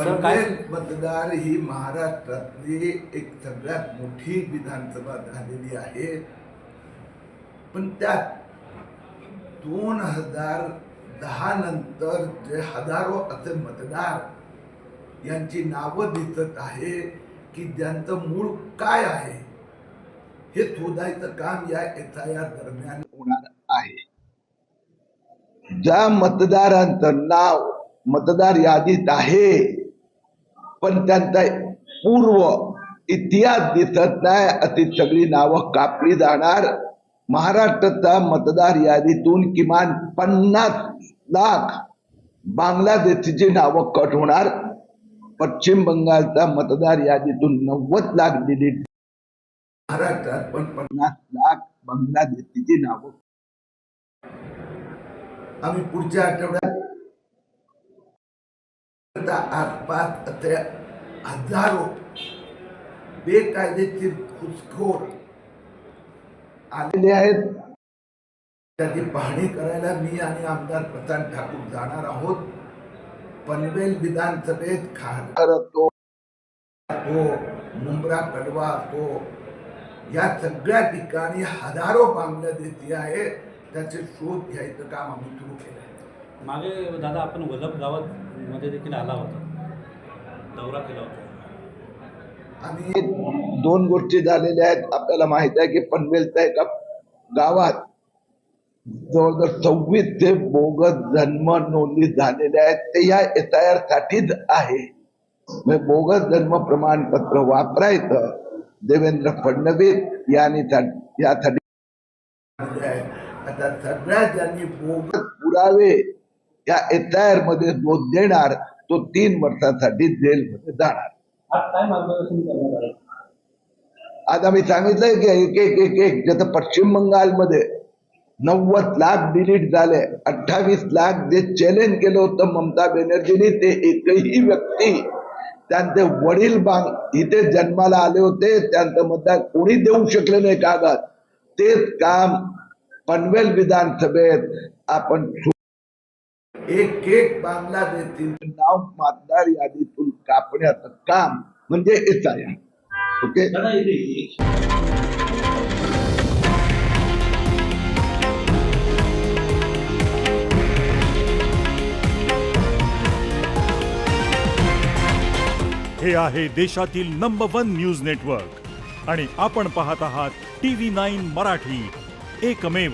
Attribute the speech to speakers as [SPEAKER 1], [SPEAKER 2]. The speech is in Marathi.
[SPEAKER 1] पनवेल मतदार ही महाराष्ट्रातली एक सगळ्यात मोठी विधानसभा झालेली आहे. पण त्यात 2010 नंतर जे हजारो असे मतदार यांची नावं दिसत आहे की ज्यांचं मूळ काय आहे हे शोधायचं काम या SIR दरम्यान होणार आहे. ज्या मतदारांचं नाव मतदार यादीत आहे पण त्यांचा पूर्व इतिहास दिसत नाही अशी सगळी नावं कापली जाणार. महाराष्ट्राचा मतदार यादीतून किमान 50 लाख बांगलादेशीची नावं कट होणार. पश्चिम बंगालचा मतदार यादीतून 90 लाख दिली. महाराष्ट्रात पण 50 लाख बांगलादेशीची नावं. आम्ही पुढच्या आठवड्यात आसपास असे हजारो बेकायदेशीर घुसखोर आलेले आहेत. त्याची पाहणी करायला मी आणि आमदार प्रशांत ठाकूर जाणार आहोत. पनवेल विधानसभेत खासदार तो मुंब्रा कडवा तो या सगळ्या ठिकाणी हजारो बांगलादेशी आहे. त्याचे शोध घ्यायचं काम आम्ही सुरू केलं आहे.
[SPEAKER 2] मागे दादा आपण वलभ गावात मध्ये देखील आला होता, दौरा केला होता.
[SPEAKER 1] आम्ही 2 गोष्टी झालेल्या आहेत. आपल्याला माहित आहे की पनवेलच्या एका गावात जवळजवळ 26 ते बोगस जन्म नोंदणी झालेल्या आहेत. ते या SIR साठीच आहे. बोगस जन्म प्रमाणपत्र वापरायचं देवेंद्र फडणवीस यांनी यासाठी आता सगळ्या ज्यांनी बोगस पुरावे या SIR मध्ये नोंद देणार तो 3 वर्षांसाठी जेलमध्ये जाणार. आज आम्ही सांगितलंय की एक जसं पश्चिम बंगालमध्ये 90 लाख डिलीट झाले. 28 लाख जे चॅलेंज केलं होतं ममता बॅनर्जींनी ते एकही व्यक्ती त्यांचे वडील इथे जन्माला आले होते त्यांचं मतदान कोणी देऊ शकले नाही कागद. तेच काम पनवेल विधानसभेत आपण एक बांगलादेशी नाव मतदार यादीतून कापण्याचं काम म्हणजे SIR. ओके.
[SPEAKER 3] हे आहे देशातील नंबर 1 न्यूज नेटवर्क आणि आपण पाहत आहात TV9 मराठी, एकमेव.